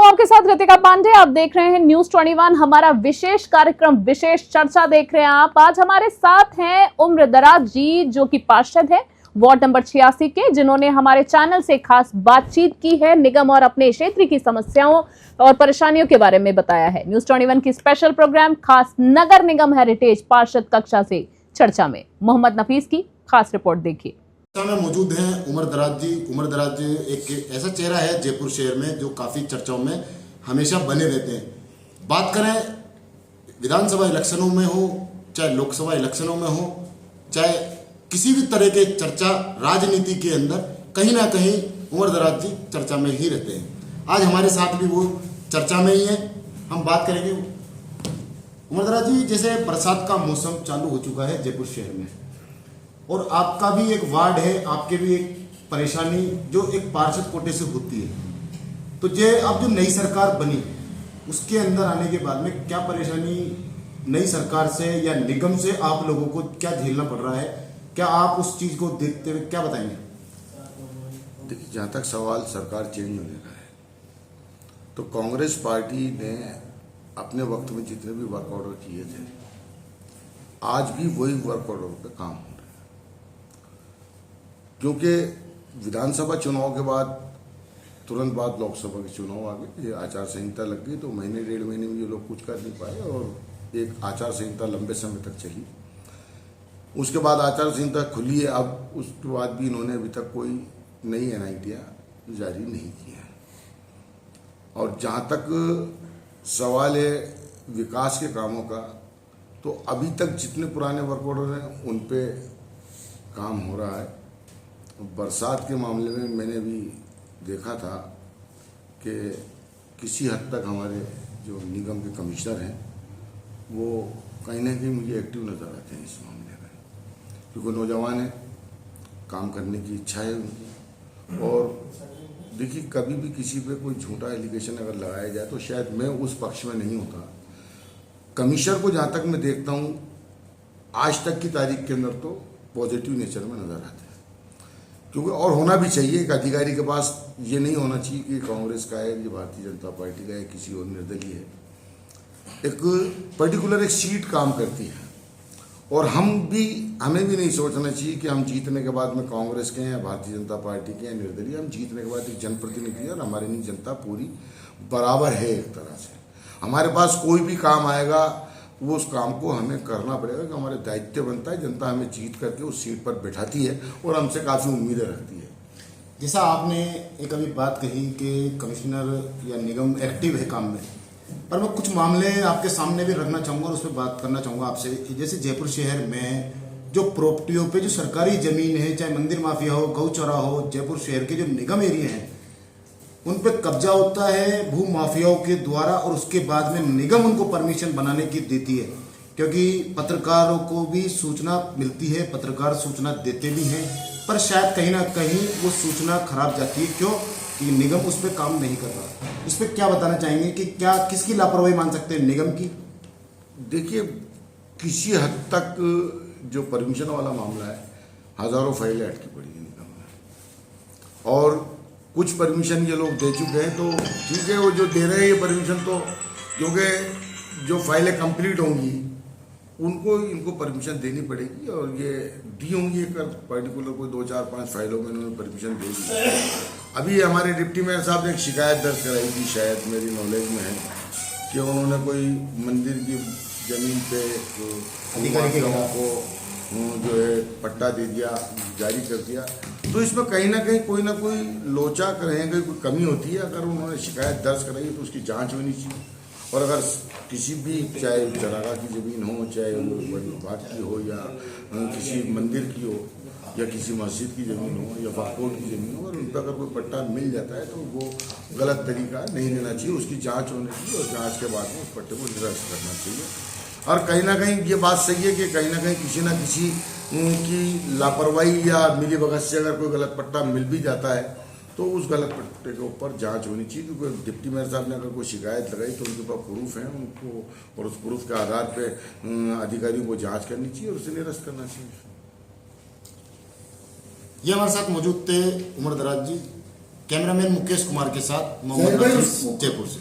आपके साथ रितिका पांडे। आप देख रहे हैं न्यूज़ 21, हमारा विशेष कार्यक्रम विशेष चर्चा देख रहे हैं आप। आज हमारे साथ हैं उम्रदराज जी, जो कि पार्षद हैं वार्ड नंबर 86 के, जिन्होंने हमारे चैनल से खास बातचीत की है, निगम और अपने क्षेत्र की समस्याओं और परेशानियों के बारे में बताया है। न्यूज़ 21 की स्पेशल प्रोग्राम खास नगर निगम हेरिटेज पार्षद कक्षा से चर्चा में मोहम्मद नफीस की खास रिपोर्ट देखिए। में मौजूद हैं उमरदराज जी। उमरदराज जी एक ऐसा चेहरा है जयपुर शहर में जो काफ़ी चर्चाओं में हमेशा बने रहते हैं। बात करें विधानसभा इलेक्शनों में हो, चाहे लोकसभा इलेक्शनों में हो, चाहे किसी भी तरह के चर्चा राजनीति के अंदर, कहीं ना कहीं उमरदराज जी चर्चा में ही रहते हैं। आज हमारे साथ भी वो चर्चा में ही है। हम बात करेंगे उमरदराज जी, जैसे बरसात का मौसम चालू हो चुका है जयपुर शहर में, और आपका भी एक वार्ड है, आपके भी एक परेशानी जो एक पार्षद कोटे से होती है। तो जे अब जो नई सरकार बनी उसके अंदर आने के बाद में क्या परेशानी नई सरकार से या निगम से आप लोगों को क्या झेलना पड़ रहा है, क्या आप उस चीज को देखते हुए क्या बताएंगे? देखिए, जहाँ तक सवाल सरकार चेंज होने का है, तो कांग्रेस पार्टी ने अपने वक्त में जितने भी वर्क ऑर्डर किए थे, आज भी वही वर्क ऑर्डर पे काम हो रहा है। क्योंकि विधानसभा चुनाव के बाद तुरंत बाद लोकसभा के चुनाव आ गए, ये आचार संहिता लग गई, तो महीने डेढ़ महीने में ये लोग कुछ कर नहीं पाए और एक आचार संहिता लंबे समय तक चली। उसके बाद आचार संहिता खुली है, अब उसके बाद भी इन्होंने अभी तक कोई नई एनआईटियाँ जारी नहीं की हैं। और जहाँ तक सवाल है विकास के कामों का, तो अभी तक जितने पुराने वर्क ऑर्डर हैं उन पे काम हो रहा है। बरसात के मामले में मैंने भी देखा था कि किसी हद तक हमारे जो निगम के कमिश्नर हैं वो कहीं ना कहीं मुझे एक्टिव नज़र आते हैं इस मामले में, क्योंकि नौजवान हैं, काम करने की इच्छा है उनकी। और देखिए, कभी भी किसी पे कोई झूठा एलिगेशन अगर लगाया जाए तो शायद मैं उस पक्ष में नहीं होता। कमिश्नर को जहाँ तक मैं देखता हूँ आज तक की तारीख के अंदर तो पॉजिटिव नेचर में नज़र आते हैं, क्योंकि और होना भी चाहिए। एक अधिकारी के पास ये नहीं होना चाहिए कि कांग्रेस का है, ये भारतीय जनता पार्टी का है, किसी और निर्दलीय है। एक पर्टिकुलर एक सीट काम करती है, और हमें भी नहीं सोचना चाहिए कि हम जीतने के बाद में कांग्रेस के हैं या भारतीय जनता पार्टी के हैं निर्दलीय। हम जीतने के बाद एक जनप्रतिनिधि है और हमारी नहीं जनता पूरी बराबर है। एक तरह से हमारे पास कोई भी काम आएगा वो उस काम को हमें करना पड़ेगा, कि हमारे दायित्व बनता है। जनता हमें जीत करके उस सीट पर बैठाती है और हमसे काफ़ी उम्मीदें रखती है। जैसा आपने एक अभी बात कही कि कमिश्नर या निगम एक्टिव है काम में, पर मैं कुछ मामले आपके सामने भी रखना चाहूँगा और उस पर बात करना चाहूँगा आपसे। जैसे जयपुर शहर में जो प्रॉपर्टियों पे जो सरकारी ज़मीन है, चाहे मंदिर माफिया हो, गौचौरा हो, जयपुर शहर के जो निगम एरिया हैं उन पे कब्जा होता है भू माफियाओं के द्वारा, और उसके बाद में निगम उनको परमिशन बनाने की देती है, क्योंकि पत्रकारों को भी सूचना मिलती है, पत्रकार सूचना देते भी हैं, पर शायद कहीं ना कहीं वो सूचना खराब जाती है। क्यों? कि निगम उस पर काम नहीं कर रहा। इस पर क्या बताना चाहेंगे कि क्या किसकी लापरवाही मान सकते हैं, निगम की? देखिए, किसी हद तक जो परमिशन वाला मामला है, हजारों फाइलें अटकी पड़ी हैं निगम में, और कुछ परमिशन ये लोग दे चुके हैं, तो ठीक है, वो जो दे रहे हैं ये परमिशन, तो क्योंकि जो फाइलें कंप्लीट होंगी इनको परमिशन देनी पड़ेगी, और ये दी होंगी एक पर्टिकुलर कोई 2, 4, 5 फाइलों में इन्होंने परमिशन दे दी। अभी हमारे डिप्टी मेयर साहब ने एक शिकायत दर्ज कराई थी, शायद मेरी नॉलेज में है, कि उन्होंने कोई मंदिर की ज़मीन पे अधिकारी को जो है पट्टा दे दिया, जारी कर दिया। तो इसमें कहीं ना कोई लोचा रहेगा, कोई कमी होती है। अगर उन्होंने शिकायत दर्ज कराई तो उसकी जांच होनी चाहिए, और अगर किसी भी, चाहे चरागाह की ज़मीन हो, चाहे वो विभाग की हो, या किसी मंदिर की हो, या किसी मस्जिद की ज़मीन हो, या वक्फ बोर्ड की ज़मीन हो, और उन पर अगर कोई पट्टा मिल जाता है तो वो गलत तरीका नहीं देना चाहिए, उसकी जाँच होनी चाहिए, और जाँच के बाद में उस पट्टे को निरस्त करना चाहिए। और कहीं ना कहीं ये बात सही है कि कहीं ना किसी की लापरवाही या मिलीभगत से अगर कोई गलत पट्टा मिल भी जाता है तो उस गलत पट्टे के ऊपर जांच होनी चाहिए। क्योंकि डिप्टी मेयर साहब ने अगर कोई शिकायत लगाई तो उनके पास प्रूफ है उनको, और उस प्रूफ के आधार पे अधिकारियों को जांच करनी चाहिए और उसे निरस्त करना चाहिए। ये हमारे साथ मौजूद थे उमरदराज जी, कैमरामैन मुकेश कुमार के साथ मोहम्मद जय भाई, नफीस, जयपुर से।